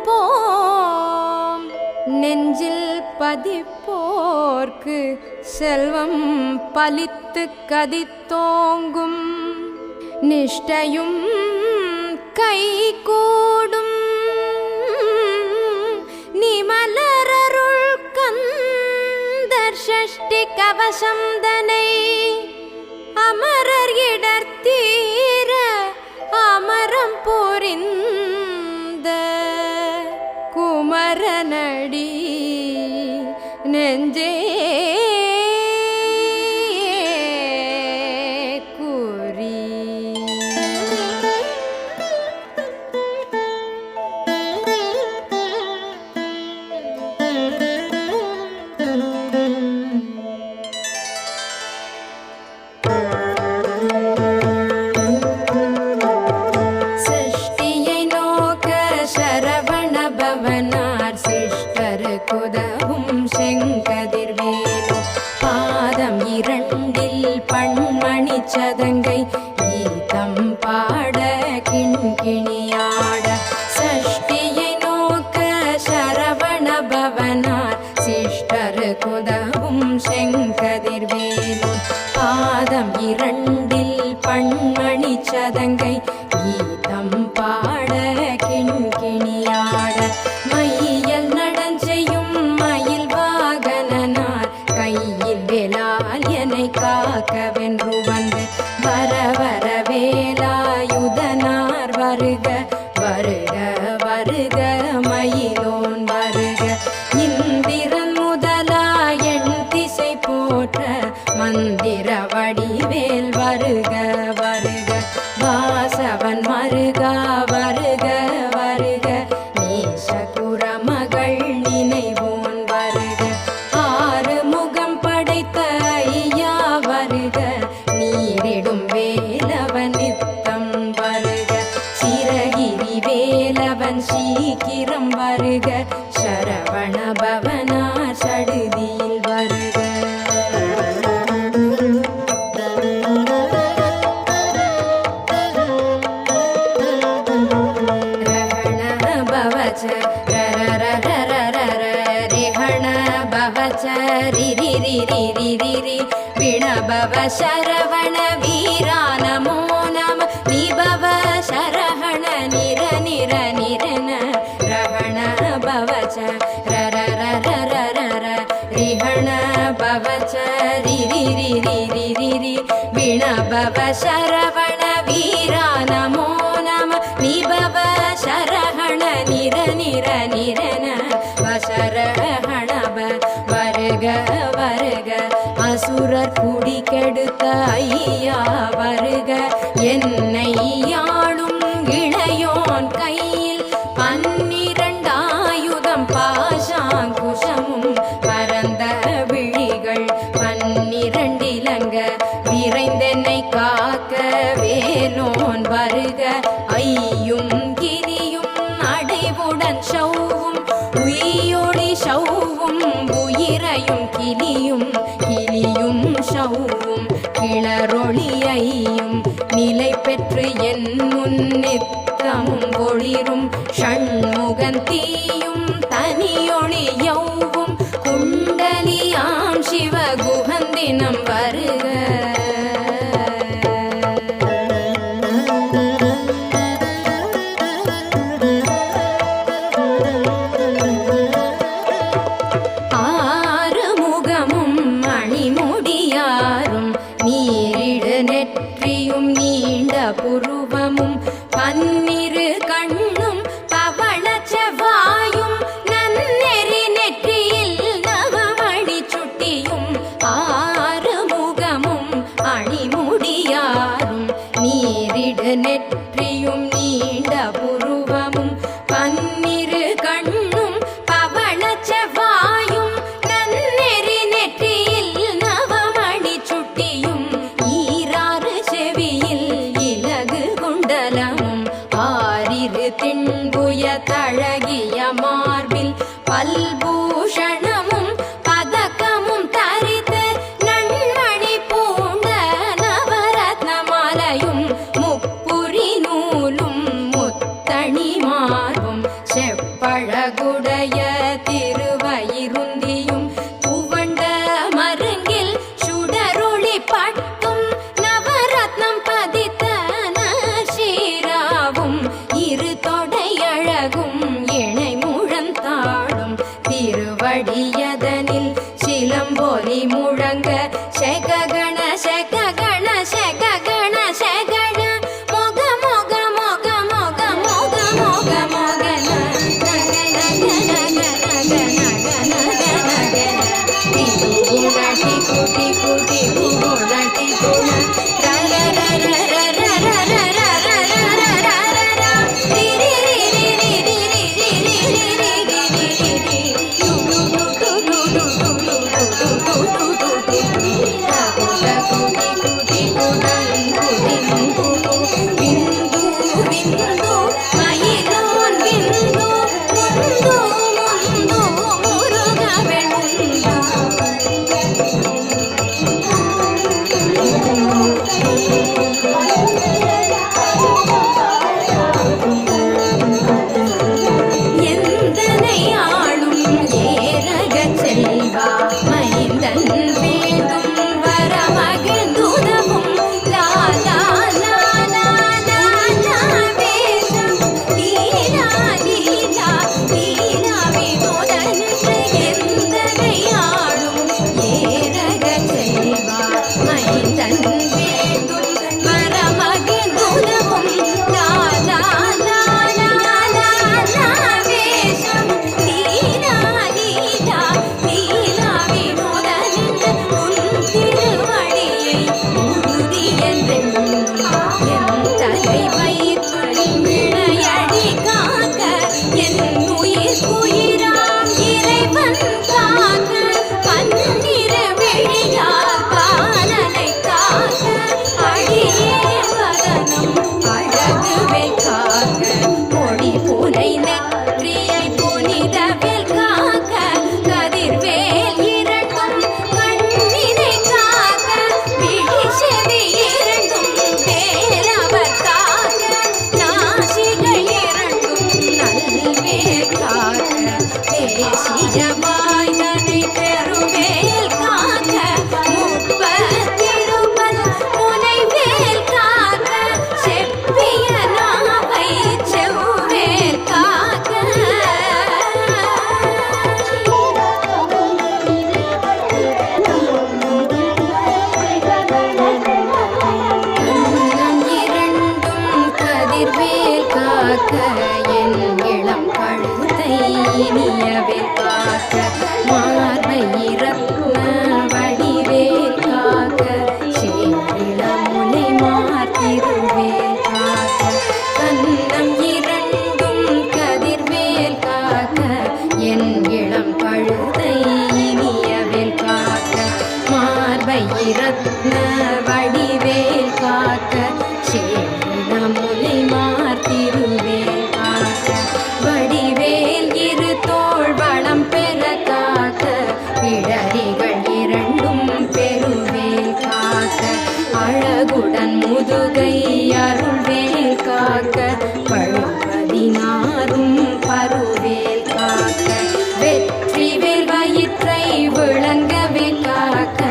கொடுப்போம். நெஞ்சில் பதிப்போர்க்கு செல்வம் பலித்து கதித்தோங்கும். நிஷ்டையும் கைகூடும். நிமலரருள் கந்தர் ஷஷ்டி கவசம் தனை அமரர் இடர்த்தீர அமரம் புரிந்த குமரனடி நெஞ்சே சதங்கை கீதம் பாட கிண்கிணியாட சஷ்டியை நோக்க சரவண பவனார் சிஷ்டர் குதவும் செங்கதிர்வேலும் பாதம் இரண்டில் பண்மணி சதங்கை கீதம் பாட கிண்கிணியாட மையல் நடஞ்செய்யும் மயில் வாகனனார் கையில் வேலால் என்னை காக்கவென்று வர வர வேலாயுதனார் வருக வருக வருக மயிலோன் வருக. இந்திரன் முதலா எண் திசை போற்ற மந்திர வடிவேல் வருக வருக. வாசவன் மருகா வருக வருக. நேசகுர மகள் நினைவோன் வருக. ஆறு முகம் படைத்த ஐயா வருக. நீரிடும் வேலவன் நித்தம் வருக. சிரகிரி வேலவன் சீக்கிரம் வருக. சரவண பவனார் சடுதியில் வருக. ரஹண பவச்ச ரிஹண பவச்ச ரிரி ரிரி ரிரி விணபவ சரவண வீரா நமோ நம. நிபவ சரஹண நிர நிர நிரன ரஹண பவச்ச ரர ரர ரர ரிஹண பவச்ச ரிரி ரிரி ரிரி விணபவ சரவண வீரா நமோ நம. நிபவ சரஹண நிர நிர நிரன வசரஹண வருக வருக. அசுரர் குடி கெடுத்த ஐயா வருக. என்னை யாழும் இளையோன் கையில் 12 ஆயுதம் பாசாங்குஷமும் பரந்த விழிகள் 12 இலங்க விரைந்தென்னை காக்க வேலோன் வருக. ஐயும் கிரியும் அடைவுடன் சௌவும் உயிரொளி சௌவும் உயிரையும் கிளியும் கிளியும் சௌவும் கிளரொளியையும் நிலை பெற்று என் முன்னித்தமும் ஒளிரும் ஷண்முகன் தீயும் தனியொளி யௌவும் குண்டலியாம் சிவகுகந்தினம் வருக. புருவமும் 12 கண்ணும் பவள செவ்வாயும் நன்னெறி நெற்றியில் நவமணி சுட்டியும் 6 முகமும் அணிமுடியாரும் நீரிடு நெற்றியும் நீண்ட புருவமும் 12 கண்ணும் பவள செவ்வாயும் நன்னெறி நெற்றியில் நவமணி சுட்டியும் 6 செவியில் குண்டலமும் 6 திண்புய தழகிய மார்பில் பல்பூஷணமும் பதக்கமும் தரித்து நன்மணி பூண்ட நவரத்ன மாலையும் முப்புரி நூலும் முத்தணி மார்பும் செப்ப அழகுடைய திருவயிருந்தியும் துவண்ட மருங்கில் சுடரொளி பட்டும் நவரத்னம் பதித்த ஸ்ரீராவும் இரு தொடை அழகும் இணை முழந்தாடும் திருவடியதனில் சிலம்பொலி முழங்க செககண செககண செககண செகண மொக மொக மொக மொக மொக மொக மொக நக நக நக நக நக நக நக குணட்டி குட்டி குட்டி குணட்டி குண ர ர ர ர ர ர ர ர ரத்ன வடிவேல் காக்க சேனமுலை மார்த்திருவேல் காக்க வடிவேல் இரு தோள் வளம் பெற காக்க பிடரிகள் இரண்டும் பெருவேல் காக்க அழகுடன் முதுகை அருள்வேல் காக்க பழுவதினாரும் பருவேல் காக்க வெற்றிவேல் வயிற்றை விளங்கவே காக்க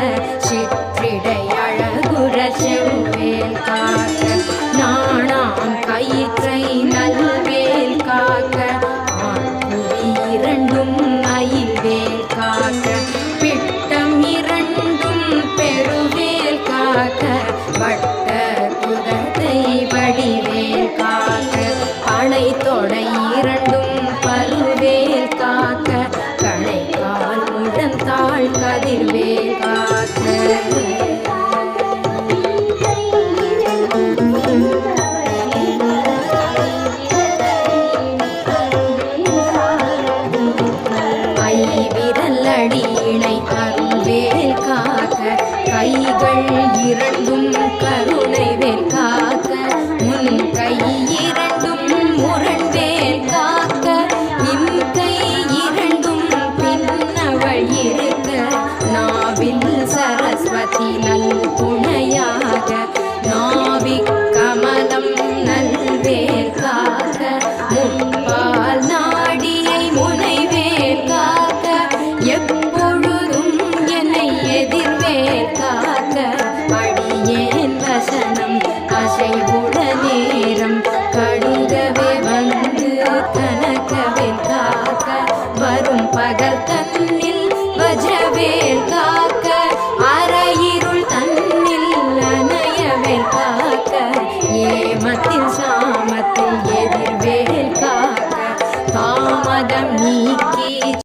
சிற்றிடை அழகுற செவ்வேல் காக்க நாணாம் கயிற்றை நல்வேல் காக்க ஆண்குறி இரண்டும் ஆசை